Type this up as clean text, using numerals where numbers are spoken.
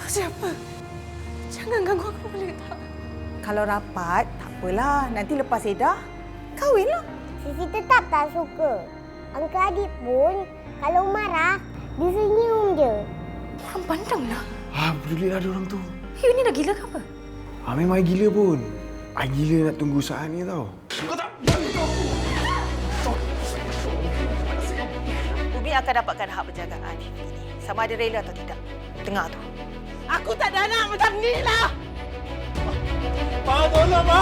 Siapa? Jangan ganggu aku boleh tak? Kalau rapat, tak apalah. Nanti lepas Eda, kahwinlah. Sisi tetap tak suka. Angka adik pun kalau marah, dia senyum je. Orang pandanglah. Pedulilah dia orang tu. You ni dah gila ke apa? Memang I gila pun. I gila nak tunggu saat ni tau. Umi akan dapatkan hak penjagaan ini. Sama ada rela atau tidak. Dengar tu. Aku tak ada anak macam ni lah! Pa, tolong, Pa!